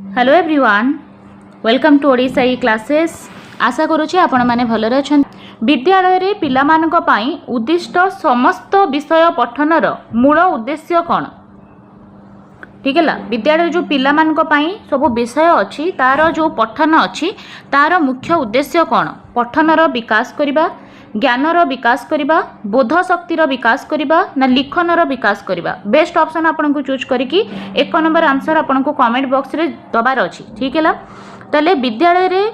Hello everyone, welcome to Odisha E classes. आशा करुँचे आपण मैंने भलरे अच्छा। विद्यालय रे पिलामानक पई उद्दिष्ट समस्त विषय पठनर मूल उद्देश्य कौन? ठीक है, विद्यालय जो पिलामानक पई सब विषय अच्छी तार जो पठन अच्छी तार मुख्य उद्देश्य कौन? पठनर विकास करबा, ज्ञानर विकास करबा, बोध शक्तिर विकास करबा ना लिखनर विकास करबा। बेस्ट ऑप्शन आपन को चूज करिकी 1 नंबर आंसर आपन को कमेंट बॉक्स रे दबार अछि। ठीक है, ताले विद्यालय रे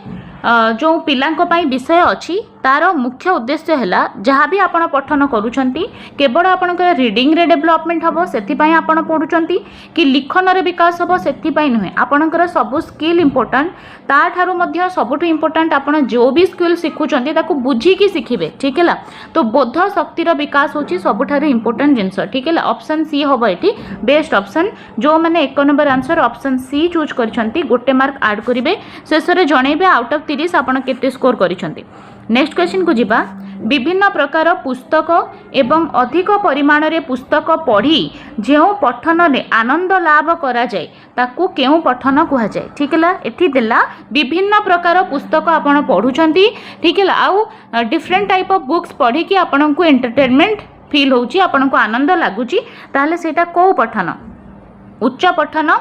जो पिलांक पई विषय अच्छी तार मुख्य उद्देश्य है जहाँ भी आपण पठन करूछंती केवल आपणकर रीडिंग रे डेवलपमेंट हम से आपण पढ़ुचंती कि लिखन रे विकास हम से नुहे आपणकर सब स्किल इंपोर्टेंट ताठारु मध्य सबुठु इंपोर्टेंट आपण जो भी स्किल शिखुचंती ताकू बुझिकी शिखिबे। ठीक है, तो बोध शक्तिर विकास होची सबुठारु इंपोर्टेंट जिनस। ठीक है, ऑप्शन सी हम एठी बेस्ट ऑप्शन। जो माने 1 number answer option C choose करछंती गोटे मार्क ऐड करिवे, शेष रे जणेबे आउट ऑफ 30 आपण केते स्कोर करिसंती। नेक्स्ट क्वेश्चन को जीवा। विभिन्न प्रकार पुस्तक एवं अधिक परिमाण रे पुस्तक पढ़ी जो पठन ने आनंद लाभ करा जाए ताकू केउ पठन कहा जाए। ठीक है, एठी देला विभिन्न प्रकार पुस्तक आपण पढ़ुचंती। ठीक है, आउ डिफरेंट टाइप ऑफ बुक्स पढ़ी कि आपण को एंटरटेनमेंट फील होची, आपण को आनंद लागुची, ताले सेटा को पठन? उच्च पठन,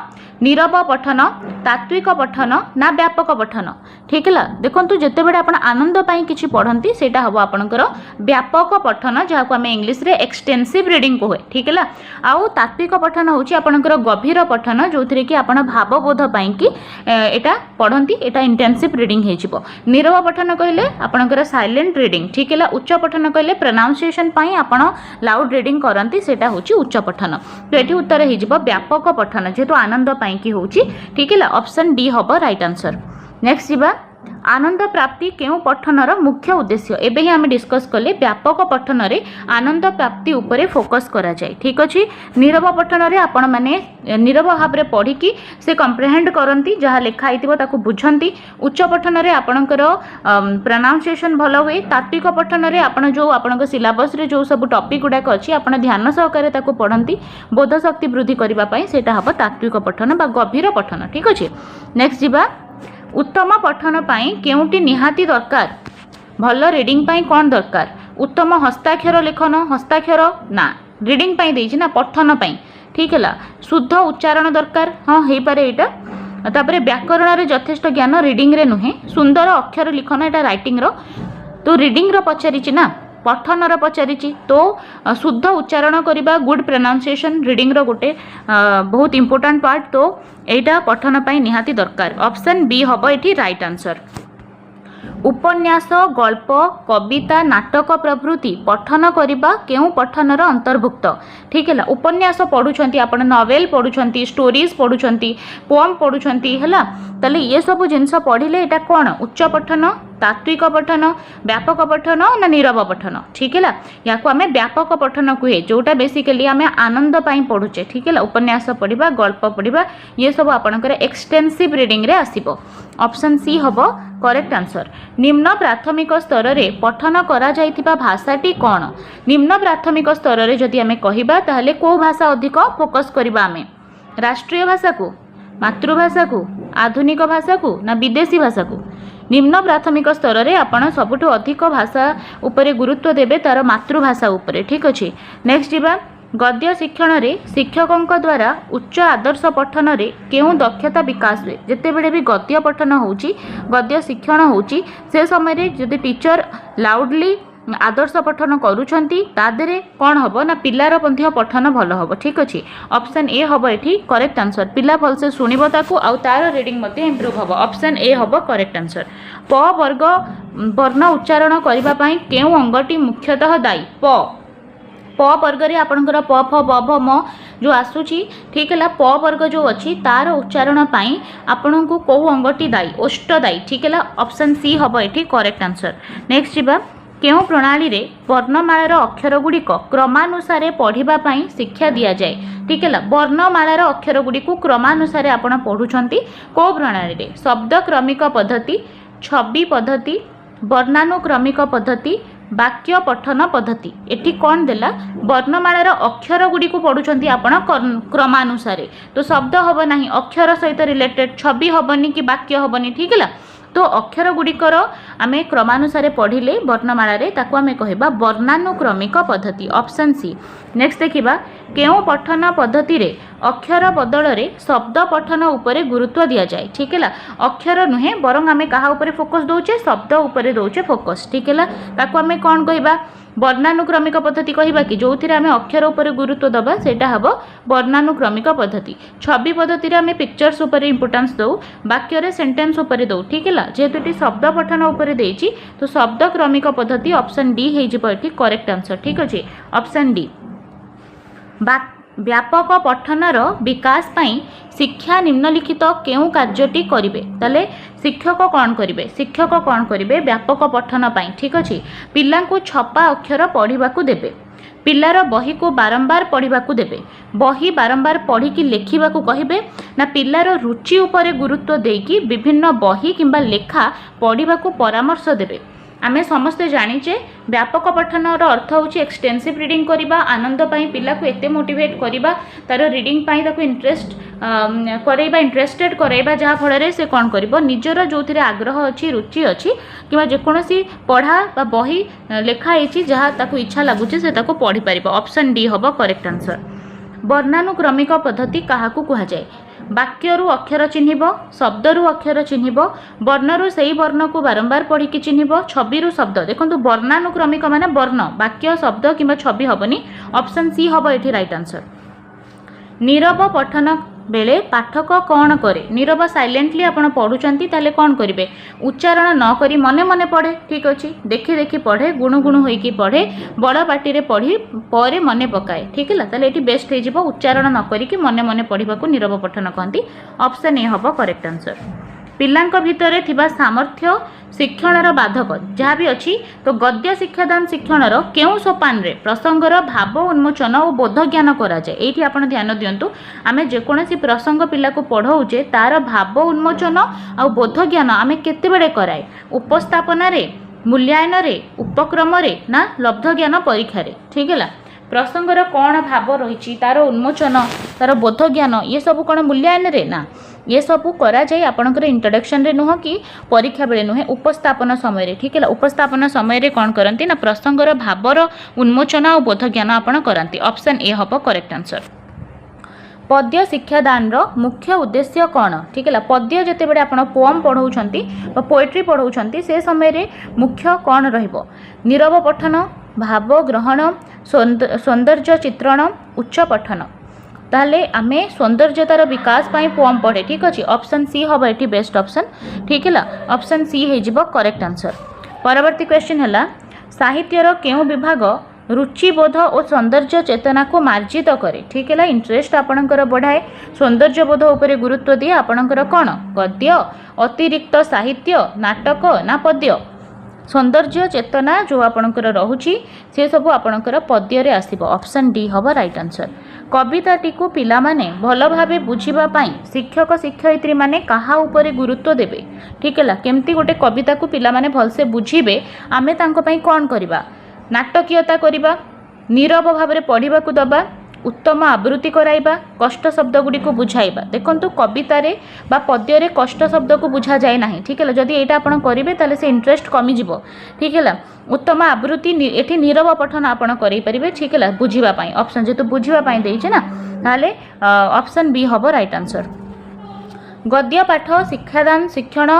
नीरव पठन, तात्विक पठन ना व्यापक पठन? ठीक है, देखो जिते बड़े आप आनंद पाई किसी पढ़ती सेटा हम आपंकर व्यापक पठन जहाँ को आम इंग्लीश रे एक्सटेंसिव रीडिंग कहे। ठीक है, आउ तात्विक पठन होची आपंकर गभीर पठन जो थी कि आपण भावबोध पाई कि एटा पढ़ती एटा इंटेंसिव रीडिंग हो। नीरव पठन कहले आपंकर साइलेंट रीडिंग। ठीक है, उच्च पठन कहले प्रोनाउंसिएशन पाई आपण लाउड रीडिंग करती सेटा होची उच्च पठन। तो ये उत्तर हो व्यापक पठन जेहेतु आनंद पाई कि होची। ठीक है, ऑप्शन डी हम राइट आंसर। नेक्स्ट जीवा। आनंद प्राप्ति केउ पठनर मुख्य उद्देश्य? एबे ही आम डिस्कस कले व्यापक पठन रे आनंद प्राप्ति उपरे फोकस करा जाए। ठीक अच्छे, नीरव पठन रे आपण माने नीरव भाव में पढ़ी कि से कम्प्रिहेंड करती जहाँ लिखा होइतिबो ताकू बुझंती। उच्च पठन रे आपणकर प्रोनाउंसिएशन भल हुए। तात्विक पठन रे आपण जो आपणक सिलेबस रे जो सब टॉपिक गुडाक अछि आपण ध्यान सहकारे ताकू पढ़ंती बोध शक्ति वृद्धि करबा पई सेटा हबो तात्विक पठन बा गभीर पठन। ठीक अच्छे, नेक्स्ट जीवा। उत्तम पठन पाई केउटी निहाती दरकार? भल रीडिंग पाई कौन दरकार? उत्तम हस्ताक्षर लेखन, हस्ताक्षर ना रीडिंग पाई देछि ना पठन पाई। ठीक है, शुद्ध उच्चारण दरकार, हाँ हो पारे एटा। तापरे व्याकरण रे यथेष्ट ज्ञान रीडिंग रे नुहे। सुंदर अक्षर लिखन एटा राइटिंग रो, तो रीडिंग रो पचारिछि ना पठनर पचारिछि। तो शुद्ध उच्चारण करबा गुड प्रोनाउंसिएशन रीडिंग रो गोटे बहुत इंपोर्टेंट पार्ट। तो एटा पठन पाई निहाती दरकार। ऑप्शन बी हबो एठी राइट आंसर। उपन्यास, गल्प, कविता, नाटक प्रभृति पठन करबा केउ पठनर अंतर्भुक्त? ठीक है, उपन्यास पढ़ुछंती आपण, नॉवेल पढ़ुछंती, स्टोरीज पढ़ुछंती, पोएम पढ़ुछंती हैला, तले ये सब जिनस पढ़िले एटा कोन? उच्च पठन, तात्विक पठन, व्यापक पठन ना नीरव पठन? ठीक है, या को आमे व्यापक पठन कहे जोटा बेसिकली आमे आनंद पाई पढ़ुचे। ठीक है, उपन्यास पढ़िबा, गल्प पढ़िबा ये सब आपणकर एक्सटेंसिव रीडिंग रे आसीबो। ऑप्शन सी हबो करेक्ट आंसर। निम्न प्राथमिक स्तर रे पठन करा जाइथिबा भाषाटी कोन? निम्न प्राथमिक स्तर रे जदि आमे कहिबा ताहले को भाषा अधिक फोकस करिबा आमे? राष्ट्रीय भाषा को, मातृभाषा को, आधुनिक भाषा को ना विदेशी भाषा को? निम्न प्राथमिक स्तर रे आपण सबुठु अधिक भाषा उपरे गुरुत्व देबे तार मातृभाषा उपरे। ठीक अच्छे, नेक्स्ट जीवा। गद्य शिक्षण रे शिक्षकों द्वारा उच्च आदर्श पठन रे केउ दक्षता विकास हुए? जेते बेले भी गद्य पठन होची, गद्य शिक्षण होची से समय रे जदि टीचर लाउडली आदर्श पठन करूछंती तादेरे कौन हबो ना पिलार पंथ्य पठन भल हबो। ठीक अच्छे, ऑप्शन ए हबो एठी करेक्ट आंसर। पिला भल से सुनिबो ताकू आउ तार रीडिंग मध्ये इंप्रूव हबो। ऑप्शन ए हबो करेक्ट आंसर। प वर्ग वर्ण उच्चारण करिबा पई केउ अंगटी मुख्यतः दायी? प वर्ग रे आपनकर प फ ब भ म जो आसुची। ठीक है, प वर्ग जो अच्छी तार उच्चारण पाई आपन को कौ अंगटी दायी? ओष्ठ दायी। ठीक है, ऑप्शन सी हबो एठी करेक्ट आंसर। नेक्स्ट जीवा। केउ प्रणाली रे वर्णमालार अक्षर गुड़िक क्रमानुसारे पढ़िबा पई शिक्षा दिया जाए? ठीक है, वर्णमालार अक्षर गुड़िक क्रमानुसारे आपण पढ़ुछंती को प्रणाली रे? शब्द क्रमिक पद्धति, छवि पद्धति, वर्णानुक्रमिक पद्धति वाक्य पठन पद्धति एठी कौन देला वर्णमालार अक्षर गुडी को पढुचंती आपण क्रमानुसार तो शब्द हब नाही अक्षर सहित रिलेटेड छवि हबनी कि वाक्य हबनी ठीक है तो अक्षर गुड़िकर आमे क्रमानुसार पढ़िले वर्णमाला रे ताको आमे कहबा वर्णानुक्रमिक पद्धति ऑप्शन सी। नेक्स्ट देखिबा केउ पठन पद्धति रे अक्षर बदल रे शब्द पठन उपरे गुरुत्व दिया जाए ठीक है अक्षर नुहे बरंग आमे कहा उपरे फोकस दउचे शब्द उपरे दउचे फोकस ठीक है ताको आमे कोन कहबा वर्णानुक्रमिक पद्धति कहबा कि जोथिरे आमे अक्षर उपरे गुरुत्व दबा सेटा हबो वर्णानुक्रमिक पद्धति। छवि पद्धति रे आमे पिक्चर्स उपरे इंपोर्टेंस दउ वाक्य रे सेंटेंस उपरे दउ ठीक है जेहेतु एटी शब्द पठन उपरे देछि तो शब्द क्रमिक पद्धति ऑप्शन डी हे जिवो एटी करेक्ट आंसर ठीक अछि ऑप्शन डी। व्यापक पठनर विकास पाई शिक्षा निम्नलिखित केउ कार्यटी करिवे ताले शिक्षक कौन करिवे शिक्षक कौन करिवे व्यापक पठन पाई ठीक अछि पिल्लांकु छपा अक्षर पढ़िबाकू देबे पिल्लार बही को बारंबार पढ़िबाकू देबे बही बारंबार पढ़ी कि लेखिबाकू कहिबे ना पिल्लार रुचि उपरे गुरुत्व देकी विभिन्न बही किंबा लेखा पढ़िबाकू परामर्श देबे। आमे समस्ते जानिचे व्यापक पठनर अर्थ होची एक्सटेंसिव रीडिंग करिबा आनंद पाई पिला को एते मोटिवेट करिबा तार रीडिंग पाई ताको इंटरेस्ट करेबा इंटरेस्टेड करेबा जहा फल रे से कोन करिवो निजर जोथिरे आग्रह अछि रुचि अछि किबा जे कोनोसी पढ़ा बा बही लेखा हेछि जहा ताको इच्छा लागुछि से ताको पढ़ि परिबो ऑप्शन डी हबो करेक्ट आंसर। वर्णानुक्रमिक पद्धति काहाकू कुहा जाय वाक्यरू अक्षर चिन्हिब शब्दरू अक्षर चिन्हिब वर्णरू सेही वर्ण को बारंबार पढ़ी कि चिन्हिब छविरू शब्द देखंतु वर्णानुक्रमिक माने वर्ण वाक्य शब्द किंबा छवि हबनी ऑप्शन सी हबो एठी राइट आंसर। नीरव पठन बेले पाठक कौन करे नीरव साइलेंटली आपण पढ़ुचंती ताले कौन करिवे उच्चारण न करी मने मने पढ़े ठीक अछि देखि देखि पढ़े गुणु गुणु होई कि पढ़े बड़ पाटी रे पढ़ी परे मने पकाए ठीक है ताले एठी बेस्ट हे जिवो उच्चारण न करी कि मने मने पढ़िबा को नीरव पठन कहंती ऑप्शन ए हबो करेक्ट आंसर। पिल्लांक भितरे थिबा सामर्थ्य शिक्षणर बाधक जहाँ भी अच्छी तो गद्य शिक्षादान शिक्षणर केउ सोपान रे प्रसंगर भाव उन्मोचन और बोध ज्ञान करा जाए एठी आपण ध्यान दियंतु आमे जेकोसी प्रसंग पिला को पढ़ाऊचे तार भाव उन्मोचन और बोध ज्ञान आमे केते बेले कराए उपस्थापना रे मूल्यांकन रे उपक्रम रे ना लब्ध ज्ञान परीक्षा रे ठीक है प्रसंगर कौन भाव रही तार उन्मोचन तार बोध ज्ञान ये सब कौन मूल्यांकन रे ना ये सब करा जाए आपणकर इंट्रोडक्शन रे नुह कि परीक्षा बेले नुहे उपस्थापन समय रे ठीक है उपस्थापन समय रे कौन करती ना प्रसंगर भावर उन्मोचन और बोध ज्ञान आपण करती ऑप्शन ए हबो करेक्ट आंसर। पद्य शिक्षादान रो मुख्य उद्देश्य कौन ठीक है पद्य जिते बड़े आप पोएम पढ़ाऊँच पोएट्री पढ़ाऊँच से समय रे मुख्य कौन रहिबो नीरव पठन भाव ग्रहण सौंदर्य चित्रण उच्च पठन ताले आमे सौंदर्यतार विकास पाई पोएम पढ़े ठीक अच्छे ऑप्शन सी हम ये बेस्ट ऑप्शन ठीक है ऑप्शन सी हो करेक्ट आंसर। परवर्ती क्वेश्चन है साहित्यर केउ विभाग रुचिबोध और सौंदर्य चेतना को मार्जित करे ठीक है इंटरेस्ट आपणकर बढ़ाए सौंदर्य बोध उपरे गुरुत्व दिए आपणकर कौन गद्य अतिरिक्त साहित्य नाटक ना पद्य सौंदर्य चेतना जो आपणकर रहुची से सब आपणकर पद्य रे आसीबो ऑप्शन डी हबो राइट आंसर। कविताटी को पिला माने भल भाबे बुझिबा पाई शिक्षक शिक्षयित्री माने कहा उपरे गुरुत्व देबे ठीक है केमती गोटे कविता को पिला माने भल से बुझिबे आमे तांको पई कोन करिबा नाटकीयता करिबा नीरव भाबरे पढ़िबा को दबा उत्तम आवृत्ति कराइबा कष्ट शब्द गुडी को बुझाइबा देखंतु कविता रे बा पद्य रे कष्ट शब्द को बुझा जाए नाही ठीक है जदि एटा आपण करिवे ताले से इंटरेस्ट कमी जिवो ठीक है उत्तम आवृत्ति एठी नीरव पठन आपण करै परिबे ठीक है बुझिबा पाई ऑप्शन जेतु बुझिबा पाई देइछे ना ताले ऑप्शन बी हबो राइट आंसर। गद्य पाठ शिक्षादान शिक्षण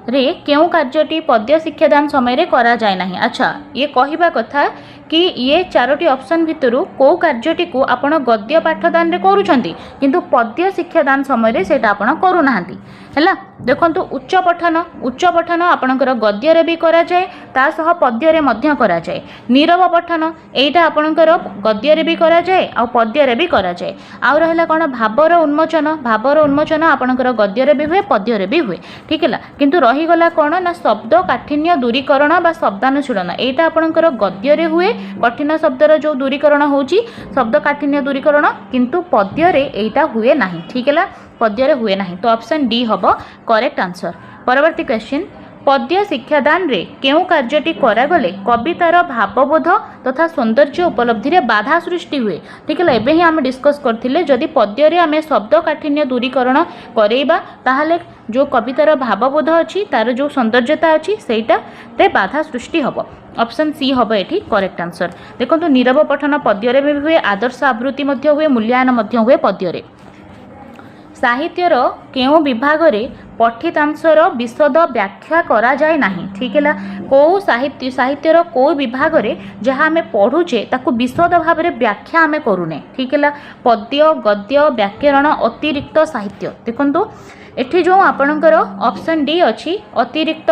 रे केउ कार्यटी पद्य शिक्षादान समय रे करा जाए नाही अच्छा ये कहिबा कथा कि ये चारोटी ऑप्शन भितरु को कार्यटी को आपण गद्य पाठदान रे करूछंती किंतु पद्य शिक्षादान समय रे सेटा आपण करू नाहंती हैला देखंतु उच्च पठन आपणकर गद्य रे भी करा जाए ता सह पद्य रे मध्य करा जाए नीरव पठन एटा आपणकर गद्य रे भी करा जाए आ पद्य रे भी करा जाए आ रहला कोन भावर उन्मोचन आपणकर गद्य रे भी हुए पद्य रे भी हुए ठीक है किंतु रही गला कोन ना शब्द काठिन्य दूरीकरण बा शब्दानुशीलन एटा आपणकर गद्य रे हुए कठिन शब्दर जो दूरीकरण होची शब्द काठिन्य दूरीकरण किंतु पद्य रे एटा हुए नाही ठीक है पद्य रे हुए नाही तो ऑप्शन डी हबो करेक्ट आंसर। परवर्ती क्वेश्चन पद्य शिक्षादान रे केउ कार्यटी करागले कवितार भावबोध तथा सौंदर्य उपलब्धि रे बाधा सृष्टि हुए। ठीक है, एबे ही आम डिस्कस करथिले जदि पद्य रे आमे शब्द काठिन्य दूरीकरण करेइबा ताहले जो कवितार भावबोध अछि तार जो सौंदर्यता अछि सेटा रे बाधा सृष्टि हबो। ऑप्शन सी हबो एठी करेक्ट आंसर। देखंतु नीरव पठन पद्य रे भी हुए, आदर्श आवृत्ति मध्य हुए, मूल्यांकन मध्य हुए पद्य रे। साहित्यर केउ विभाग रे पठितांशर विशद व्याख्या करा जाए नाही। ठीक है, को साहित्यर को विभाग रे जहाँ आम पढ़ुचे ताकू विशद भाव में व्याख्या आम करूने। ठीक है, पद्य गद्य व्याकरण अतिरिक्त साहित्य। देखंतु एठी जो आपणकर ऑप्शन डी अच्छी अतिरिक्त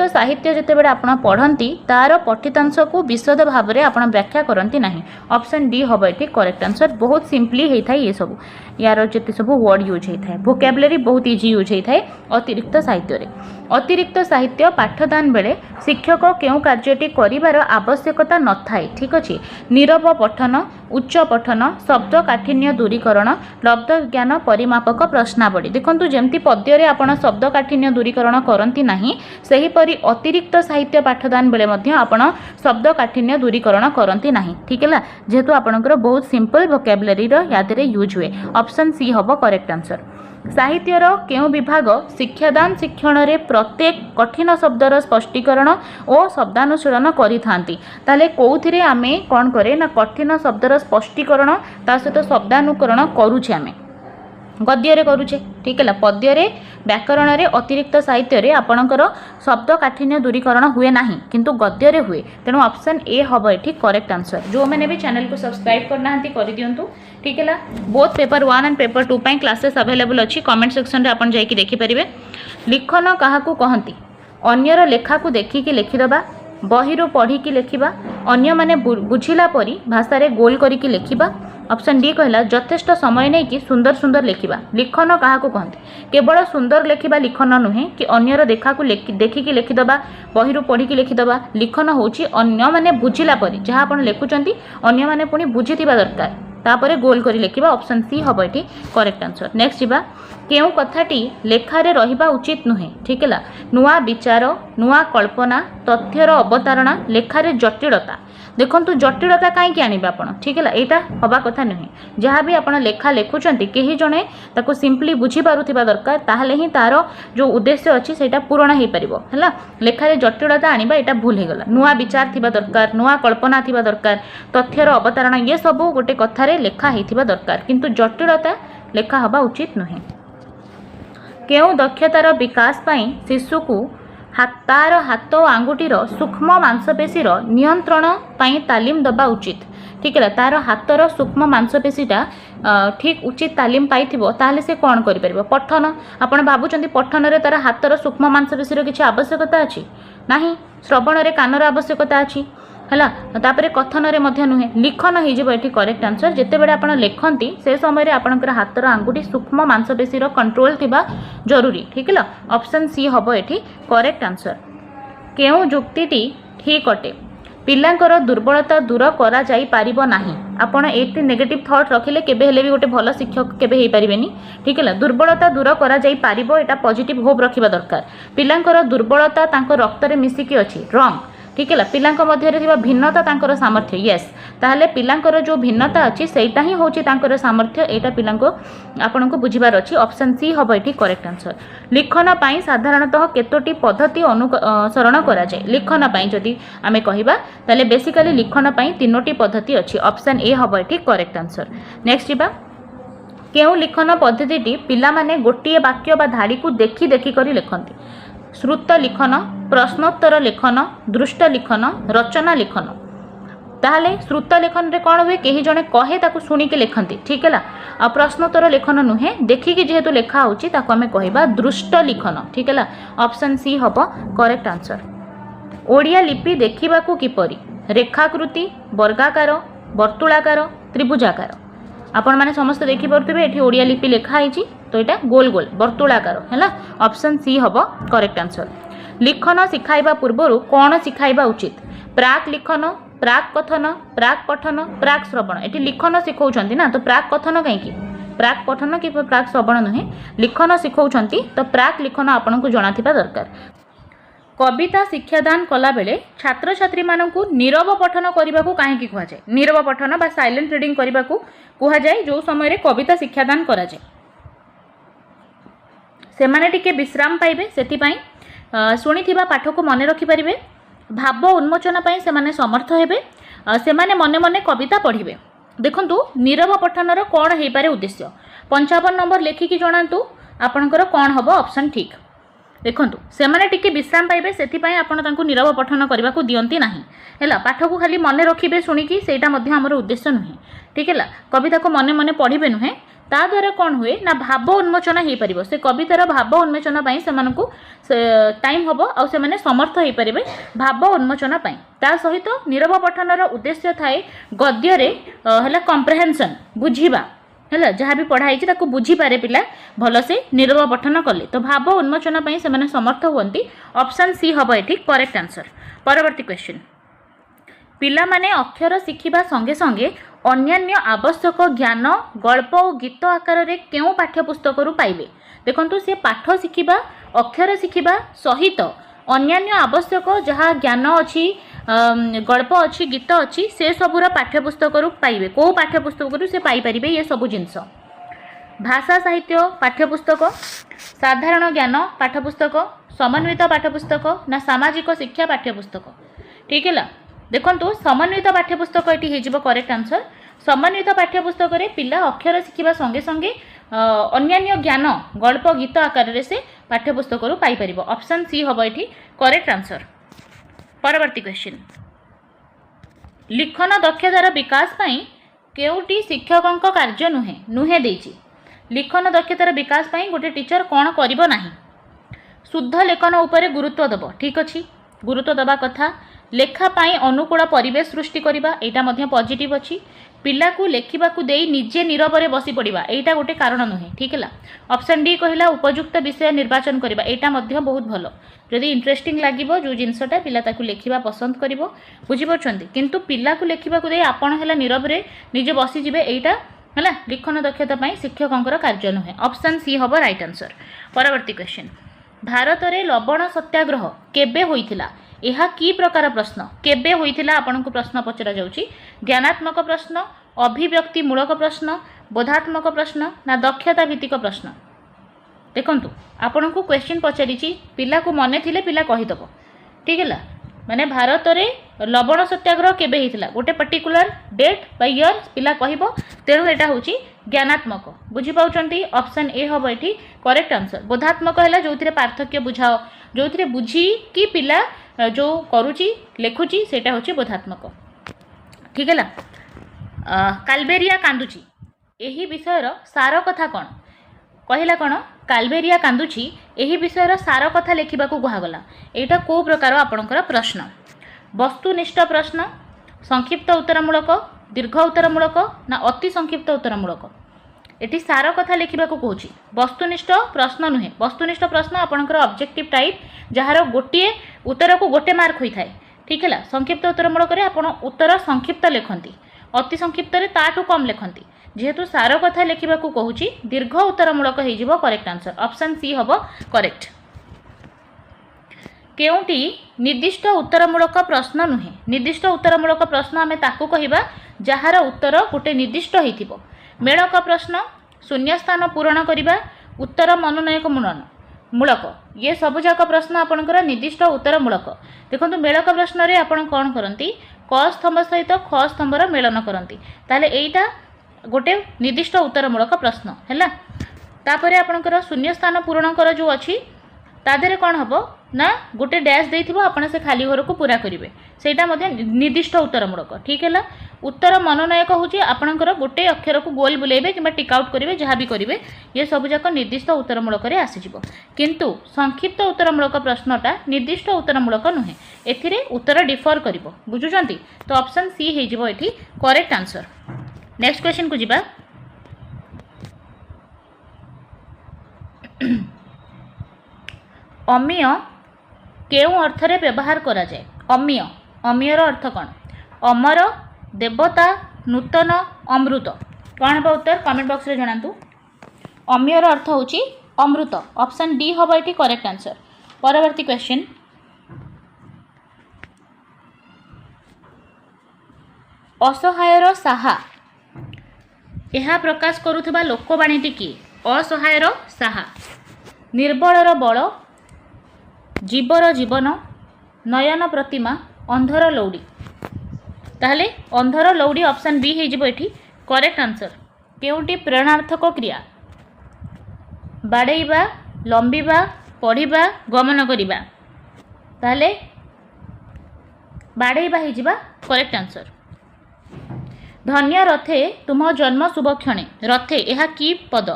साहित्य जितेबाला आपण पढ़ती तार पठितांश को विशद भाव में आपण व्याख्या करती नहीं। ऑप्शन डी हम ये करेक्ट आंसर। बहुत सिंपली होता है ये सब, यार जिते सब वर्ड यूज होता है, वोकैबुलरी बहुत इजी यूज होता है अतिरिक्त साहित्य रे। अतिरिक्त साहित्य पाठदान बेले शिक्षक केउ कार्यटी करिवार आवश्यकता न थाए। ठीक अच्छे, नीरव पठन, उच्च पठन, शब्द काठिन्य दूरीकरण, लब्ध ज्ञान परिमापक प्रश्नावली। देखंतु जेमती पद्य रे आपण शब्द काठिन्य दूरीकरण करंती नाही, सेहीपरि अतिरिक्त साहित्य पाठदान बेले मध्य आपण शब्द काठिन्य दूरीकरण करंती नाही। ठीक है, जेहेतु आपणकर बहुत सिंपल वोकैबुलरी रो यादरे यूज हुए। ऑप्शन सी हबो करेक्ट आंसर। साहित्यर केउ विभाग शिक्षादान शिक्षण रे प्रत्येक कठिन शब्दर स्पष्टीकरण और शब्दानुशीलन करिथांती। ताले कोउथिरे आमे कोन करे ना कठिन शब्दर स्पष्टीकरण ता सहित शब्दानुकरण करूछे आमे गद्य रे करूछे। ठीक है, पद्य रे व्याकरण रे अतिरिक्त साहित्य रे आपणकर शब्द काठिन्य दूरीकरण हुए नाही किंतु गद्य रे हुए। तेणु ऑप्शन ए हबो एठी करेक्ट आंसर। जो मैंने भी चैनल को सब्सक्राइब करना हंती करि दियंतु। ठीक है, बोथ पेपर 1 एंड पेपर 2 पई क्लासेस अवेलेबल अछि। कमेंट सेक्शन रे आपण जाई कि देखि परिबे। लिखन काहाकू कहंती? अन्यर लेखा को देखि कि लिखि दबा, बहिरो पढ़ी कि लेखिबा, अन्य माने बुझिला परी भाषा रे गोल करी कि लेखिबा। ऑप्शन डी कहला यथेष्ट समय नहीं कि सुंदर सुंदर लेखिबा। लिखन काहाकू कहंती? केवल सुंदर लेखिबा लिखन नुहे कि अन्यर देखा को देखिकी लेखिदबा, बहिरू पढ़ी लेखिदबा। लिखन होची अन्य माने बुझिला परी, जहाँ आपण लेखुचंती अन्य माने पुणी बुझिथिबा दरकार, तापरे गोल करी लेखिबा। ऑप्शन सी हबो एठी करेक्ट आंसर। नेक्स्ट जिबा, केउ कथाटी लेखारे रहिबा उचित नुहे। ठीक है, नुआ विचार, नुआ कल्पना, तथ्यर अवतारणा, लेखारे जटिलता। देखंतु जटिलता कहीं आनिबा आपण। ठीक है, एटा हबा कथा नुहे। जहाँ भी आपण लेखा लेखुचंती केही जणे ताको सिंपली बुझी पारुथिबा दरकार, ताहले ही तार जो उद्देश्य अछि सेटा पूर्ण हेई परिबो। हला, लेखारे जटिलता आनिबा एटा भूल हे गला। नुआ विचार थिबा दरकार, नुआ कल्पना थिबा दरकार, तथ्यर अवतारणा, ये सब गोटे कथारे लेखा हेइथिबा दरकार, किंतु जटिलता लेखा हबा उचित नुहे। केउ दक्षतार विकास पाई शिशु को तार हाथ और आंगुठीर सूक्ष्म मांसपेशीर नियंत्रण पाई तालीम दबा उचित। ठीक है, तार हाथर सूक्ष्म मांसपेशीटा ठीक उचित तालीम पाइथिबो ताहले से कौन करि परिबो? पठन। आपण भाबुचंती पठन रे तार हाथर सूक्ष्म मांसपेशीर किछि आवश्यकता अछि नाही, श्रवण रे कानर आवश्यकता अछि हला, तापरे कथन रे मध्य नुहे। लिखन हो जिवो एठी करेक्ट आंसर। जेते बेले आपण लेखंती से समय रे आपणकर हाथर आंगुठी सूक्ष्म मांसपेशीर कंट्रोल थिबा जरूरी। ठीक है, ऑप्शन सी हबो एठी करेक्ट आंसर। केउ जुक्तिटी ठीक अटे? पिलांकर दुर्बलता दूर करा जाई पारिबो नाही। आपण एटी नेगेटिव थॉट रखिले केबे हेले भी गोटे भलो शिक्षक केबे हेई पारिबेनी। ठीक है, दुर्बलता दूर करा जाई पारिबो एटा पॉजिटिव होप रखिबा दरकार। पिलांकर दुर्बलता तांको रक्त रे मिसिकी अछि, रॉन्ग। ठीक है, पिलांक मध्य रे थिबा भिन्नता तांकर सामर्थ्य, यस। ताहले पिलांकर जो भिन्नता अछि सेटा ही होची तांकर सामर्थ्य, एटा पिलांको आपनको बुझिबार अछि। ऑप्शन सी हबो एठी करेक्ट आंसर। लिखन पाई साधारणतः केतोटी पद्धति अनुसरण करा जाय? लिखन पाई जदि आमे कहिबा ताले बेसिकली लिखन पाई तीनोटी पद्धति अछि। ऑप्शन ए हबो एठी करेक्ट आंसर। नेक्स्ट जिबा, केउ लिखन पद्धतिटी पिला माने गोटिए वाक्य बा धाड़ी को देखि देखि करी लिखंती? श्रुत लिखन, प्रश्नोत्तर लिखन, दृष्ट लिखन, रचना लिखन। ताहले श्रुत लेखन रे कौन हुए? केही जणे कहे ताकू सुनिके लिखंती। ठीक है, आ प्रश्नोत्तर लेखन नुहे, देखिकी जेहेतु लेखा होची ताकू आमे कहिबा दृष्ट लिखन। ठीक है, ऑप्शन सी हबो करेक्ट आंसर। ओडिया लिपि देखिबाकू किपरि? रेखाकृति, वर्गाकार, वर्तुलाकार, त्रिभुजाकार। आपण माने समस्त देखि परथिबे एठी ओडिया लिपि लेखा आइची, तो एटा गोल गोल वर्तुलाकार हैला। ऑप्शन सी हबो करेक्ट आंसर। लिखन शिखाइबा पूर्वरु कोन शिखाइबा उचित? प्राक लिखन, प्राक कथन, प्राक पठन, प्राक श्रवण। एठी लिखन शिखौछंती ना, तो प्राक कथन काहेकि? प्राक पठन कि प्राक श्रवण नुहे लिखन शिखौछंती तो प्राक लिखन आपनको जणाथिबा दरकार। कविता शिक्षादान कला बेले छात्र छात्री मानकू नीरव पठन करने को कहीं कह जाए नीरव पठन बा साइलेंट रीडिंग करने को कह जाए जो समय कविता शिक्षादान करा जाए से माने टिके विश्राम पाइबे से शुणिथिबा पाठ को मन रखिपारे भाव उन्मोचन पाई से माने समर्थ हेबे से माने मने मने कविता पढ़िबे। देखंतु नीरव पठनर कौन हो पारे उद्देश्य 55 नंबर लेखिकी जणांतु आपणकर कौन हबो ऑप्शन ठीक। देखंतु से माने टिके विश्राम पाइबे से आपण तांकु नीरव पठन करने को दियंती नाही हैला पाठ को खाली मन रखिबे शुणिकी सेटा मध्ये हमर उद्देश्य नुहे ठीक है कविता को मने मने पढ़िबे नुहे ता द्वारा कौन हुए ना भाव उन्मोचन हो पार से कवितार भाव उन्मोचन से टाइम हम आउ से समर्थ हो पारे भाव उन्मोचन ता सहित नीरव पठनर उद्देश्य थाए गद्य है कम्प्रेहेंशन बुझीबा है जहाँ भी पढ़ाई ताको बुझीपारे पिला भल से नीरव पठन कले तो भाव उन्मोचन से समर्थ हुअंती ऑप्शन सी हम ये करेक्ट आंसर। परवर्ती क्वेश्चन पिला माने अक्षर शिखिबा संगे संगे अन्यान्य आवश्यक ज्ञान गल्प और गीत आकार रे केउ पाठ्यपुस्तक पाइबे। देखंतु से पाठ शिखिबा अक्षर शिखिबा सहित अन्यान्य आवश्यक जहाँ ज्ञान अच्छी गल्प अच्छी गीत अच्छी से सबूर पाठ्यपुस्तक पाइबे कौ पाठ्यपुस्तक से पाइपर ये सब जिनस भाषा साहित्य पाठ्यपुस्तक साधारण ज्ञान पाठ्यपुस्तक समन्वित पाठ्यपुस्तक ना सामाजिक शिक्षा पाठ्यपुस्तक ठीक है। देखंतु समन्वित पाठ्यपुस्तक ये करेक्ट आंसर। समन्वित पाठ्यपुस्तक रे पिला अक्षर शिखिबा संगे संगे अन्यान्य ज्ञान गल्प गीत आकार से पाठ्यपुस्तक पाइपर ऑप्शन सी हम ये करेक्ट आंसर। परवर्ती क्वेश्चन लिखन दक्षतार विकास पाई केउटी शिक्षक कार्य नुहे नुहे देछि लिखन दक्षतार विकास पाई गोटे टीचर कौन करिबो नाही शुद्ध लेखन उपरे गुरुत्व दब ठीक अच्छी गुरुत्व दबा कथा लेखा पाई अनुकूल परिवेश सृष्टि करबा एटा मध्य पॉजिटिव अच्छी पिला को लेखिबा को देई निजे नीरव बसी पड़िबा एटा गोटे कारण नुहे ठीक है। ऑप्शन डी कहला उपयुक्त विषय निर्वाचन करबा एटा मध्य बहुत भलो जदि इंटरेस्टिंग लागिबो जो जिनसटा पिला ताकू लेखिबा पसंद करिवो बुझि परछंती किंतु पिला को लेखिबा को देई आपण हैला नीरव रे निजे बसी जिवे एटा हैला लिखन दक्षता पाई शिक्षकंकर कार्य नुहे ऑप्शन सी हबो राइट आंसर। परवर्ती क्वेश्चन भारत रे लवण सत्याग्रह केबे होइथिला यह की प्रकार प्रश्न केबे होइथिला आपनको प्रश्न पचरा जाउची ज्ञानात्मक प्रश्न अभिव्यक्तिमूलक प्रश्न बोधात्मक प्रश्न ना दक्षता भित्तिक प्रश्न। देखंतु आपनको क्वेश्चन पचारिची पिला को मने थिले पिला कहिदबो ठीक है माने भारत रे लवण सत्याग्रह केबे होइथिला गोटे पर्टिकुलर डेट बाय ईयर पिला कहिबो तेणु एटा होची ज्ञानात्मक बुझी पाउचंती ऑप्शन ए हबो एठी करेक्ट आंसर। बोधात्मक हैला जोथिरे पार्थक्य बुझाओ जोथिरे बुझी कि पिला जो करुची लेखुची सेटा होची बोधात्मक ठीक है। काल्बेरिया कांदुची एही विषयर सार कथा कौन कहला कौन काल्बेरिया कांदुची एही विषयर सार कथा लेखिबा को कहागला एटा को प्रकार आपणकर प्रश्न वस्तुनिष्ठ प्रश्न संक्षिप्त उत्तरमूलक दीर्घ उत्तरमूलक ना अति संक्षिप्त उत्तरमूलक एटी सार कथा लेखिबा को कहूची वस्तुनिष्ठ प्रश्न नुहे वस्तुनिष्ठ प्रश्न आपणकर ऑब्जेक्टिव टाइप जहार गोटे उत्तर को गोटे मार्क होई थाए ठीक है। संक्षिप्त उत्तरमूलक रे आपण उत्तर संक्षिप्त लेखंती अति संक्षिप्त रे ताठू कम लेखंती जेहेतु सार कथा लेखिबा को कहूची दीर्घ उत्तरमूलक हो जिवो करेक्ट आंसर ऑप्शन सी हबो करेक्ट। केउटी निर्दिष्ट उत्तरमूलक प्रश्न नुहे निर्दिष्ट उत्तरमूलक प्रश्न आमे ताकू कहिबा जहार उत्तर गोटे निर्दिष्ट होइथिबो मेलक प्रश्न शून्य स्थान पूरण करिबा उत्तर मनोनयक मूलक ये सबुजाक प्रश्न आपणकर निर्दिष्ट उत्तरमूलक। देखंतु मेलक प्रश्न रे आपण कोन करंती क स्तंभ सहित ख स्तंभर मेलन करंती ताले एइटा गोटे निर्दिष्ट उत्तरमूलक प्रश्न हैला। तापरे आपणकर शून्य स्थान पूरण कर जो अछि तादेरे कौन हम ना गोटे डैश देथिबो आपण से खाली घर को पूरा करेंगे सेटा मध्य निर्दिष्ट उत्तरमूलक ठीक है। उत्तर मनोनयक होची आपणकर गोटे अक्षर को गोल बुलेबे कि टिक आउट करेंगे जहाँ भी करेंगे ये सबुजाक निर्दिष्ट उत्तरमूलक आसीजिवो किंतु संक्षिप्त उत्तरमूलक प्रश्नटा निर्दिष्ट उत्तरमूलक नुहे एथिरे उत्तर डिफर करिवो बुझुचंती तो ऑप्शन सी हे जिवो एठी करेक्ट आंसर। नेक्स्ट क्वेश्चन को जिबा अमीय केउ अर्थरे व्यवहार करा जाए अमीय अमीयर अर्थ कौन अमर देवता नूतन अमृत कौन बा उत्तर कमेंट बॉक्स रे जणातु। अम्यर अर्थ होची अमृत। ऑप्शन डी हम ये करेक्ट आंसर। परवर्ती क्वेश्चन, असहायर साहा यह प्रकाश करुवा लोकवाणीटी किए? असहायर साहा, निर्बलर बल, जीवर जीवन, नयन प्रतिमा, अंधर लौड़ी। ताहले अंधर लौड़ी ऑप्शन बी हो करेक्ट आंसर। केउटी प्रेरणार्थक क्रिया? बाड़ेबा, लंबिबा, पढ़िबा, गमन करिबा। ताहले बाड़ेबा हो करेक्ट आंसर। धन्य रथे तुम जन्म शुभ क्षणे। रथे यह की पद?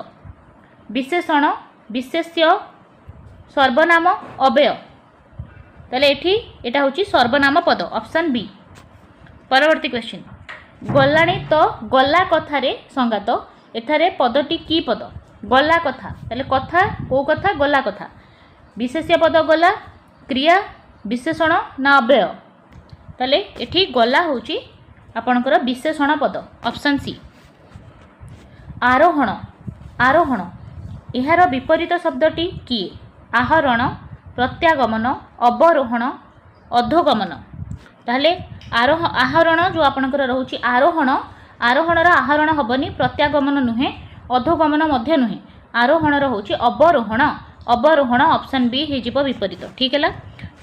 विशेषण, विशेष्य, सर्वनाम, अव्यय। ताहले एठी एटा होची सर्वनाम पद, ऑप्शन बी। परवर्ती क्वेश्चन, गलाणी तो गला कथारे संगात एथारे पदटी की पद? गला कथा। ताहले कथा को कथा? गला कथा। विशेष्य पद गला, क्रिया, विशेषण ना अव्यय? ताहले एठी गला होची आपणकर विशेषण पद, ऑप्शन सी। आरोहण, आरोहण यार विपरीत शब्दटी किए? आहरण, प्रत्यागमन, अवरोहण, अधोगमन। ताहले आहरण जो आपणकर रोचे आरोहण, आरोहणर आहरण हेनी, प्रत्यागमन नुहे, अधोगमन मध्य नुहे, आरोहणर होची अवरोहण। अवरोहण ऑप्शन बी हो विपरीत। ठीक है।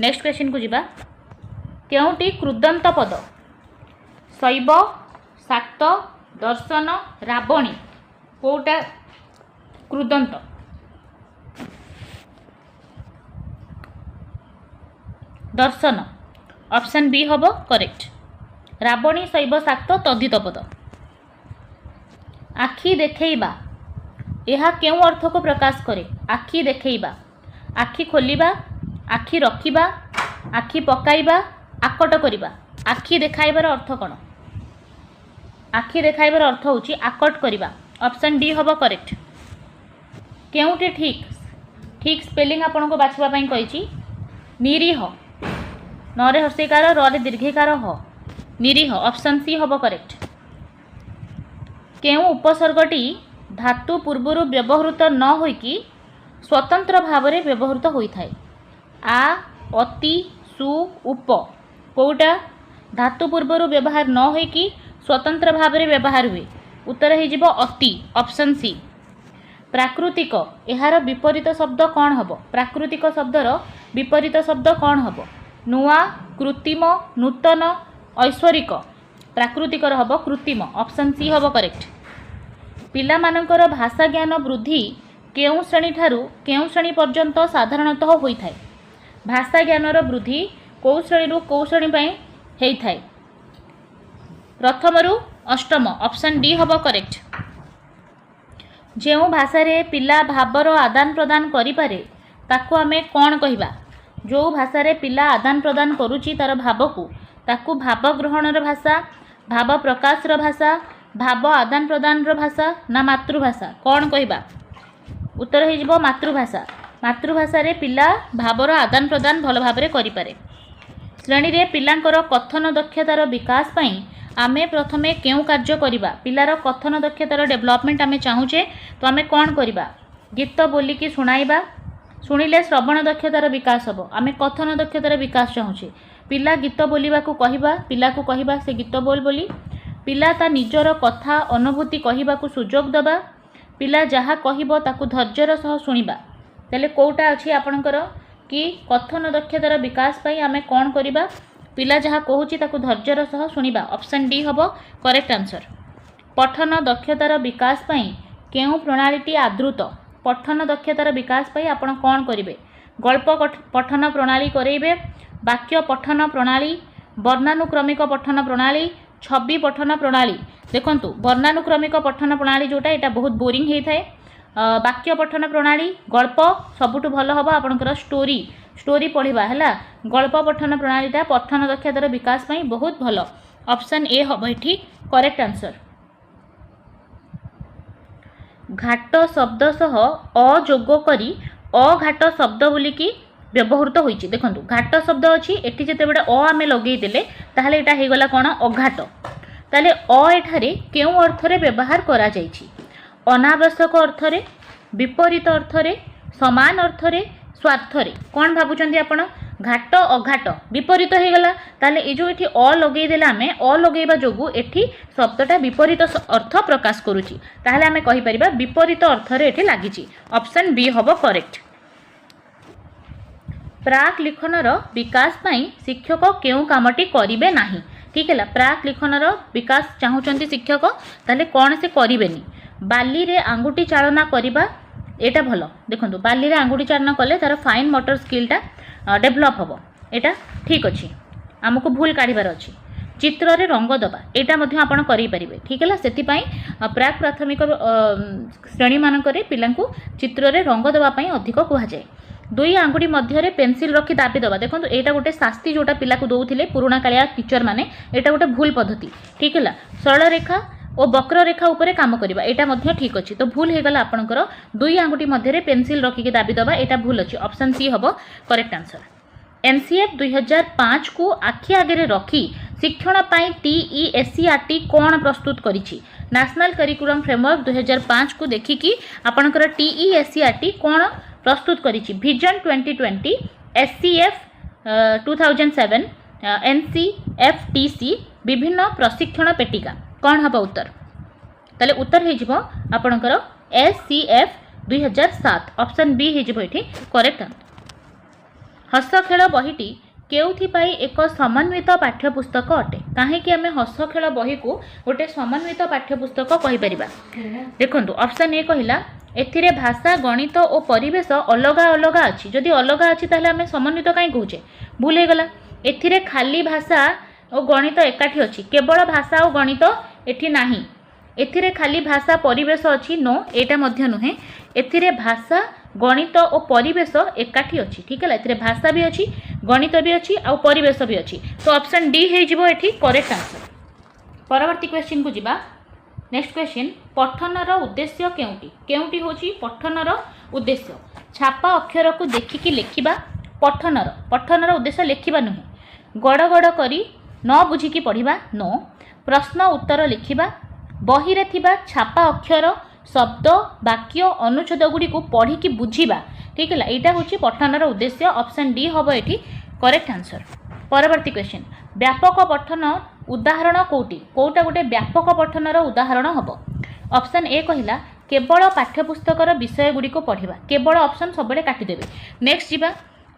नेक्स्ट क्वेश्चन को जीवा। केउटी कृदंत पद? शैव, शाक्त, दर्शन, रावणी। कोटा कृदंत? दर्शन ऑप्शन बी हम करेक्ट। रावणी, शैव, शाक्त तद्धित पद। आखि देखैबा यह केउं अर्थ को प्रकाश करे? आखि देखैबा, आखि खोलिबा, आखि रखिबा, आखि पकाइबा, आकट करिबा। आखि देखाइबार अर्थ कौन? आखि देखाइबार अर्थ होची आकट करिबा। ऑप्शन डी हम करेक्ट। केउंटे ठीक ठीक स्पेलिंग आपन को बाछवा पई कहिची? निरीह, नरे हर्षिकार, रे दीर्घिकार ह, निरीह। ऑप्शन सी हम करेक्ट। केउं उपसर्गटी धातु पूर्वर व्यवहृत न होइकी स्वतंत्र भाव में व्यवहृत होइथाय? आ, अति, सु, उप। कोटा धातु पूर्वर व्यवहार न होइकी स्वतंत्र भाव में व्यवहार हुए? उत्तर हो अति, ऑप्शन सी। प्राकृतिक यार विपरीत शब्द कौन हम? प्राकृतिक शब्दर विपरीत शब्द कौन हम? नुआ, कृत्रिम, नूतन, ऐश्वरिक। प्राकृतिकर हम कृत्रिम, ऑप्शन सी हम करेक्ट। पिला मानकर भाषा ज्ञान वृद्धि केउं श्रेणी ठारू केउं श्रेणी पर्यंत साधारणतः होइथाय? भाषा ज्ञानर वृद्धि कौ श्रेणी कौ श्रेणी पई हेइथाय? प्रथमरु अष्टम, ऑप्शन डी हम करेक्ट। जो भाषा रे पिला भावर आदान प्रदान करिपारे ताकू आमे कौन कहिबा? जो भाषा रे पिला आदान प्रदान करुची तार भाव को ताकू भाव ग्रहणर भाषा, भाव प्रकाशर भाषा, भाव आदान प्रदान भाषा ना मातृभाषा? कौन कहिबा? उत्तर हो मातृभाषा। मातृभाषा रे पिला भावर आदान प्रदान भल भाव करि पारे। श्रेणी रे पिलांकर कथन दक्षतार विकास पई आमे प्रथमे केउं कार्य करिबा? पिलार कथन दक्षतार डेवलपमेंट आमे चाहूचे तो आमे कौन करिबा? गीत बोलिकी सुनाइबा, शुणिले श्रवण दक्षतार विकास हम। आमे कथन दक्षतार विकास चाहूचे। पिला गीत बोलिबा को कहिबा, पिला को कहिबा से गीत बोल बोली। पिला ता निजर कथा अनुभूति कहिबा को सुजोग दबा। पिला जहा कहिबो ताकू धैर्यर सह शुणिबा। ताले कोटा अछि आपणकर कि कथन दक्षतार विकास पई आमे कौन करिबा? पिला जहाँ कहूँ ताकू धैर्यर सह शुणिबा। ऑप्शन डी हम करेक्ट आंसर। पठन दक्षतार विकास पई केउं प्रणालीटी आदृत? पठन दक्षतार विकास पई आपण कौन करिवे? गल्प पठन प्रणाली करेइबे, वाक्य पठन प्रणाली, वर्णानुक्रमिक पठन प्रणाली, छवि पठन प्रणाली। देखंतु वर्णानुक्रमिक पठन प्रणाली जोटा एटा बहुत बोरिंग हेइ थाए। वाक्य पठन प्रणाली, गल्प सबुठु भल हम आपणकर स्टोरी स्टोरी पढ़ा है। गल्प पठन प्रणालीटा पठन दक्षतार विकास पई बहुत भल। ऑप्शन ए हम ये करेक्ट आंसर। घाट शब्द सह अयोग करी अघाट शब्द बोलिकी व्यवहृत होइछि। देखंतु घाट शब्द अछि, एठी जेते बेडा अ आमे लगेई देले ताहले एटा हे गला कोन? अघाट। ताहले अ एठारे केउ अर्थ रे व्यवहार करा जाइछि? अनावश्यक अर्थ रे, विपरीत अर्थरे समान अर्थरे स्वार्थरे कौन भावुं आपण घाट अघाट विपरीत हो गला ताले ए जो एठी अ लगेदेला आमे अ लगेबा जोगु एठी शब्दटा विपरीत अर्थ प्रकाश करूची ताहले आमे कहि परिबा विपरीत अर्थरे एठी लागिची ऑप्शन बी हबो करेक्ट। प्राक लिखनर विकास पाई शिक्षक केउ कामटी करिवे नाही ठीक है प्राक लिखनर विकास चाहूचंती शिक्षक ताले कौन से करिवेनी बाली रे आंगुठी चालना करिबा एटा भलो देखंतु बाली रे आंगुठी चालना कले तार फाइन मोटर स्किलटा डेभलप हम एटा ठीक अच्छी आमको भूल काढ़ार अच्छी चित्र रे रंग दबा एटा मध्य आपण करि परिबे ठीक है से प्राक प्राथमिक श्रेणी मानक पिलांकु चित्र रे रंग दबा पई अधिक कुहा जाए। दुई आंगुठी मध्य पेंसिल रखी दाबी दबा देखो एटा गोटे शास्ति जोटा पिला को दौले पुराणा कालिया टीचर माने एटा गोटे भूल पद्धति ठीक है सरल रेखा और वक्र रेखा उपरे काम करबा एटा मध्य ठीक अच्छी तो भूल हो गला आपनकर दुई आंगुठी मध्य पेंसिल रखिकी दाबी दबा एटा भूल अच्छी ऑप्शन सी हबो करेक्ट आंसर। एनसीएफ 2005 को आखि आगे रखी शिक्षण पाई TESCRT कौन प्रस्तुत करिछि नेशनल करिकुलम फ्रेमवर्क 2005 को देखिकी आपनकर TESCRT कौन प्रस्तुत करिछि विजन 2020 SCF 2007 NCFTC विभिन्न प्रशिक्षण पेटिका कौन हबा उत्तर ताले उत्तर हे जिवो आपनकर SCF 2007 ऑप्शन बी हे जिवो एठी करेक्ट। हस खेल बहीटी केउथि पाई एक समन्वित पाठ्यपुस्तक अटे काहेकि आमे हस खेल बही को गोटे समन्वित पाठ्यपुस्तक कहि परिबा देखंतु ऑप्शन ए कहिला एथिरे भाषा गणित और परिवेश अलग अलग अछि जदि अलग अछि ताले आमे समन्वित काई कहूचे भूल हे गला एथिरे खाली भाषा और गणित एकाठी अछि केवल भाषा और गणित एठी नाही एथिरे खाली भाषा परिवेश अछि नो एटा मध्य नुहे एथिरे भाषा गणित और परिवेश एकाठी अछि ठीक है एथिरे भाषा भी अछि गणित भी अछि और परिवेश भी अछि तो ऑप्शन डी हे जिवो एठी करेक्ट आंसर। परवर्ती क्वेश्चन को जिबा नेक्स्ट क्वेश्चन पठनर उद्देश्य केउटी केउटी होची पठनर उद्देश्य छापा अक्षर को देखिकी लेखिबा पठनर उद्देश्य लेखिबा नुहे गड़ गड़ करी न बुझिकी पढ़िबा नो प्रश्न उत्तर लिखिबा बही रे थिबा छापा अक्षर शब्द वाक्य अनुच्छेद गुडी को पढ़ी की बुझिबा ठीक है एटा होची पठनर उद्देश्य ऑप्शन डी हबो एठी करेक्ट आंसर। परवर्ती क्वेश्चन व्यापक पठन उदाहरण कोटा गोटे व्यापक पठनर उदाहरण हबो ऑप्शन ए कहिला केवल पाठ्यपुस्तकर विषय गुडी को पढ़िबा केवल ऑप्शन सबले काटी देबे नेक्स्ट जिबा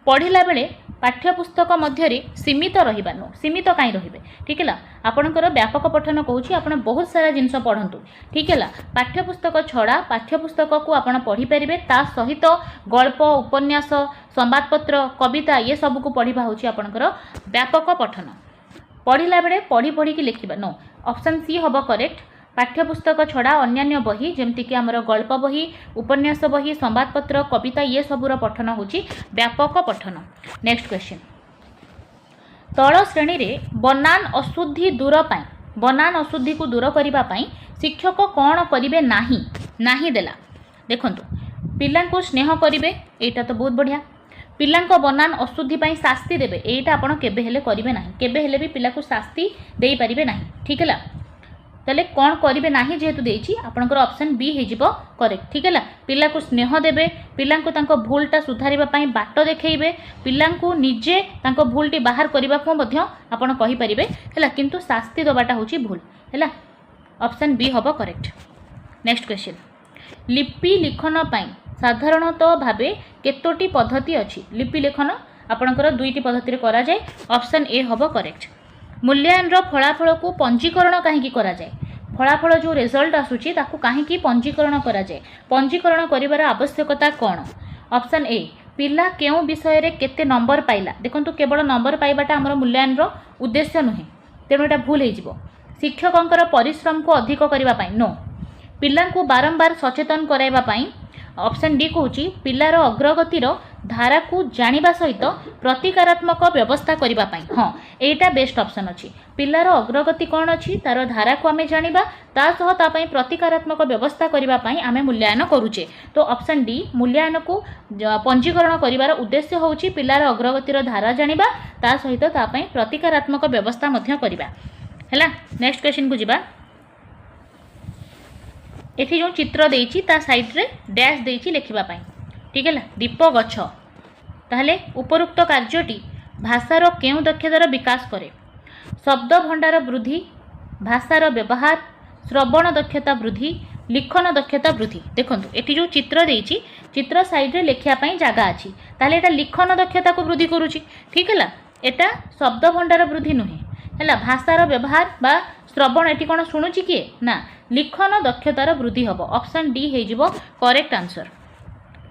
पढ़िला बेले पाठ्यपुस्तक मध्य सीमित रहिबा नो सीमित काई रहिबे ठीक है आपणकर व्यापक पठन कहूची आपण बहुत सारा जिनस पढ़ंतु ठीक है पाठ्यपुस्तक छड़ा पाठ्यपुस्तक को आपण पढ़ी परिबे ता सहित गल्प उपन्यास संवादपत्र कविता ये सब को पढ़िबा होची आपणकर व्यापक पठन पढ़िला बेले पढ़ी पढ़ी की लिखिबा नो ऑप्शन सी हबो करेक्ट पाठ्यपुस्तक छड़ा अन्यान्य बही जमती कि आमर गल्प बही उपन्यास बही संवादपत्र कविता ये सबूर पठन होची व्यापक पठन। नेक्स्ट क्वेश्चन तल श्रेणी रे बनान अशुद्धि दूर पाई बनान अशुद्धि को दूर करिबा पाई शिक्षक कौन करिवे नाही देला देखंतु पिला को स्नेह करिवे एटा तो बहुत बढ़िया पिलांको बनान अशुद्धि पाई शास्ति देबे एटा आपण केबे हेले करिवे नाही केबे हेले भी पिला को शास्ति देई परिबे नाही ठीक है ताले कौन करिवे नाही जेहेतु देइछि आपनकर ऑप्शन बी हे जिवो करेक्ट ठीक है पिला को स्नेह देबे पिला को तांको भूलटा सुधारिबा पई बाट देखैबे पिला को निजे तांको भूलटी बाहर करबा को मध्य आपण कहि परिबे हैला किंतु शास्ति दबाटा होछि भूल हैला ऑप्शन बी हबो करेक्ट। नेक्स्ट क्वेश्चन लिपि लिखन पई साधारणतः भाबे केतोटी पद्धति अछि लिपि लेखन आपनकर दुईटी पद्धति रे करा जाय ऑप्शन ए हबो करेक्ट। मूल्यांकन फलाफल को पंजीकरण कहीं करा जाए फलाफल जो रिजल्ट आसूची ताकू कहीं पंजीकरण करा जाए पंजीकरण करिवार आवश्यकता कौन ऑप्शन ए पिला केउ विषय रे केते नंबर पाइला देखंतु केवल नंबर पाइबाटा हमर मूल्यांकन उद्देश्य नुहे तेणु एटा भूल हो शिक्षकंकर परिश्रम को अधिक करबा पई नो पिला को बारंबार सचेतन कराइबा पई ऑप्शन डी कहूची पिलार अग्रगतिर धारा को जानिबा सहित प्रतिकारात्मक व्यवस्था करिबा पई हाँ एटा बेस्ट ऑप्शन अछि पिलार अग्रगति कौन अछि तार धारा को आमे जानिबा ता सह ता पई प्रतिकारात्मक व्यवस्था करिबा पई आमे मूल्यांकन करूचे तो ऑप्शन डी मूल्यांकन को पंजीकरण करिवार उद्देश्य होउची पिलार अग्रगतिर धारा जानिबा ता सहित ता पई प्रतिकारात्मक व्यवस्था मध्य करिबा हैला। नेक्स्ट क्वेश्चन को जिबा एठी जो चित्र देइछि ता साइड रे डैश देइछि लिखिबा पई ठीक है दीप गछ ताहले उपरोक्त कार्यटी भाषार केउ दक्षतार विकास करे शब्द भंडार वृद्धि भाषार व्यवहार श्रवण दक्षता वृद्धि लिखन दक्षता वृद्धि देखंतु एठी जो चित्र देइछि चित्र साइड रे लिखिया पई जागा अछि ताहले एटा लिखन दक्षता को वृद्धि करूछि ठीक है एटा शब्द भंडार वृद्धि नुहे है भाषार व्यवहार बा श्रवण एटी कौन शुणुची किए ना लिखन दक्षतार वृद्धि हम ऑप्शन डी हो करेक्ट आंसर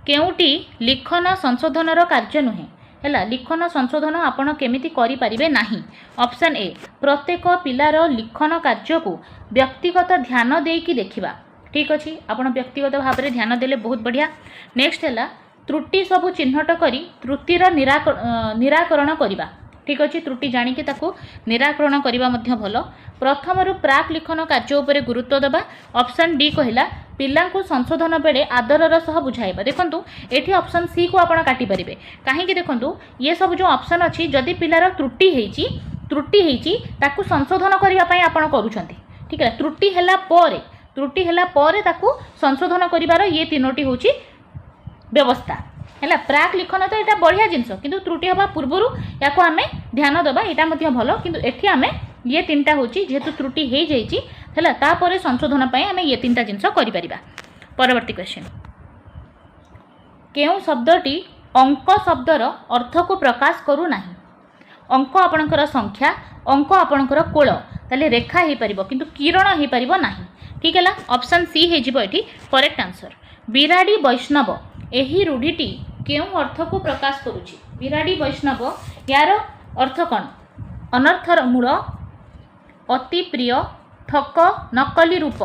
केउटी लिखन संशोधनर कार्य नुहे है लिखन संशोधन आपण केमिति करि परिबे नाही ऑप्शन ए प्रत्येक पिलार लिखन कार्य को व्यक्तिगत ध्यान देकी देखिबा ठीक अछि आपण व्यक्तिगत भाव में ध्यान देले बहुत बढ़िया नेक्स्ट है त्रुटि सबु चिन्हट करी त्रुटिर निराकरण करिबा ठीक अच्छे त्रुटि जाणिकी ताकू निराकरण करवा भल प्रथम प्राक लिखन कार्य उपरे गुरुत्व देवा ऑप्शन डी कहला पिला संशोधन बेले आदरर सह बुझाइबा देखंतु एठी ऑप्शन सी को आपण काटी परिबे काहेकि देखंतु ये सब जो ऑप्शन अछि जदि पिलार त्रुटि हेची ताकू संशोधन करबा पई आपण करूछंती ठीक है त्रुटि हैला परे ताकू संशोधन करिवार ये तीनोटी होची व्यवस्था है प्राक लिखन तो यहाँ बढ़िया जिनस किंतु त्रुटि हवा पूर्वर या आम ध्यान देवा यहाँ भल किंतु एठी आम ये तीन टा होची जेहेतु त्रुटि हो जाइए तापर संशोधन आम ये तीन टा जिनस करि परवर्ती क्वेश्चन केउ शब्दटी अंक शब्दर अर्थ को प्रकाश करू नाही अंक आपणकर संख्या अंक आपणकर कोल ताले रेखा हो पार किंतु किरण हो पार नाही ठीक है ऑप्शन सी हो करेक्ट आंसर बिराड़ी वैष्णव यही रूढ़ीटी केउ अर्थ को प्रकाश करुछि बिराड़ी वैष्णव यार अर्थ कौन अनर्थर मूल अति प्रिय ठक नकली रूप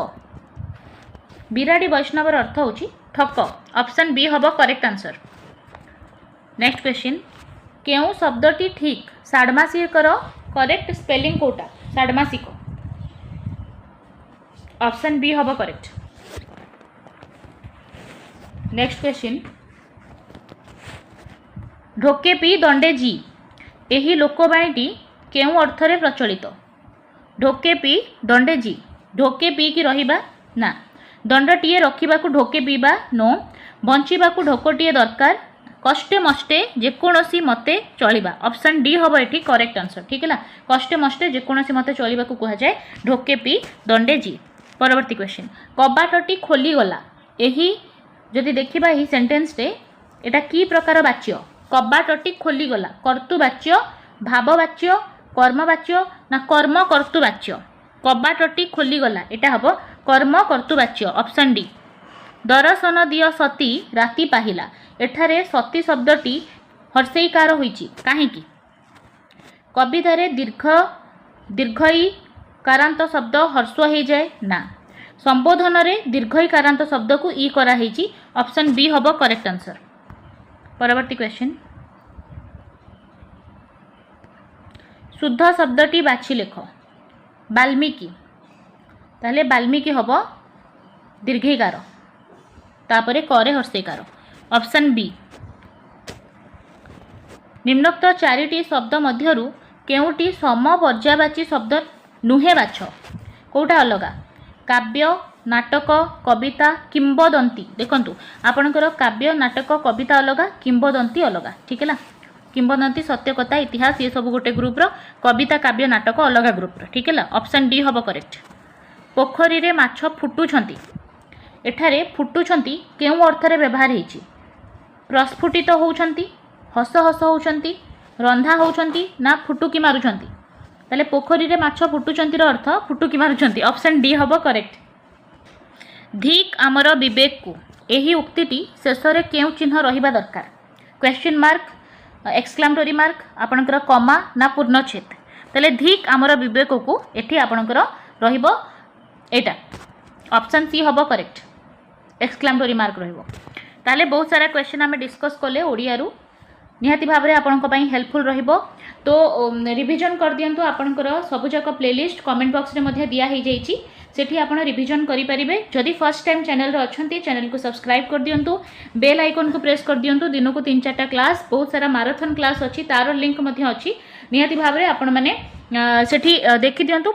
बिराड़ी वैष्णवर अर्थ होछि ठक ऑप्शन बी हम करेक्ट आंसर नेक्स्ट क्वेश्चन केउ शब्दटी ठीक षाड्मासिकर करेक्ट स्पेलिंग कोटा षाड्मासिक ऑप्शन बी हम करेक्ट नेक्स्ट क्वेश्चन ढोके पी दंडे जी यही लोकवाणीटी केउ अर्थरे प्रचलित ढोके पी दंडे जी ढोके पी की रहिबा ना दंडटीए रखिबाकू ढोके पीबा नो बंचिबाकू ढोकटीए दरकार कष्टे मष्टे जेकोसी मते चलिबा ऑप्शन डी हम ये करेक्ट आंसर ठीक है कष्टे मष्टे जेकोसी मते चलिबाकू कहा जाए ढोके पी दंडे जी परवर्ती क्वेश्चन कबाटटी खोली गला यही जदि देखिबा ही सेंटेंस रे एटा की प्रकार वाच्य कबाटटी खोली गला कर्तुवाच्य भाववाच्य कर्मवाच्य ना कर्म कर्तुवाच्य कबाटटी खोली गला एटा हबो कर्म कर्तुवाच्य ऑप्शन डी दर्शन दिय सती राति पाहिला एठारे सती शब्दटी हर्षईकार होईची काहेकि कवितारे दीर्घई कारांत शब्द हर्ष हो जाए ना संबोधन रे दीर्घई कारांत शब्द को ई करा हेची ऑप्शन बी हबो करेक्ट आंसर परवर्ती क्वेश्चन शुद्ध शब्दटी बाछि लेख वाल्मीकि ताहले वाल्मीकि हबो दीर्घईकार तापरे करे हर्षईकार ऑप्शन बी निम्नोक्त चारिटी शब्द मध्यरु केउटी समपर्यायवाची शब्द नुहे बाछ कोटा अलगा काव्य नाटक कविता किंबदंती देखंतु आपणकर काव्य नाटक कविता अलगा किंबदंती अलगा ठीक है किंबदंती सत्यकथा इतिहास ये सब गोटे ग्रुप रो कविता काव्य नाटक अलगा ग्रुप रो ठीक है ऑप्शन डी हम करेक्ट पोखरी रे माछ फुटुछंती एठारे फुटुछंती केउ अर्थरे व्यवहार हेछि प्रस्फुटित होउछंती हस हस होउछंती रंधा होउछंती ना फुटुकी मारुछंती ताले पोखरी रे माछ फुटुछंतीर अर्थ फुटुकी मारुछंती ऑप्शन डी हम करेक्ट धिक आमर विवेक को यही उक्तिटी शेष रे केउ चिन्ह रहिबा दरकार क्वेश्चन मार्क एक्सक्लेमेटरी मार्क आपणकर कमा ना पूर्णछेद ताले धिक आमर विवेक को एठी आपणकर रहिबो एटा ऑप्शन सी हम करेक्ट एक्सक्लेमेटरी मार्क रहिबो ताले बहुत सारा क्वेश्चन आम डिस्कस कले ओडियारू निहाती भाव में आपंपाई हेल्पफुल रहिबो तो रिविजन कर दियंतु आपणकर सबुजाक प्लेलिस्ट कमेंट बॉक्स रे दिया जाइछि सेठी आपण रिविजन करि परिबे जदि फर्स्ट टाइम चैनल रे अछंती चैनल को सब्सक्राइब कर दियंतु बेल आइकन को प्रेस कर दियंतु दिन को 3-4टा क्लास बहुत सारा मैराथन क्लास अछि तार लिंक मध्ये अछि निहाती भाव में आपण माने सेठी देखि दियंतु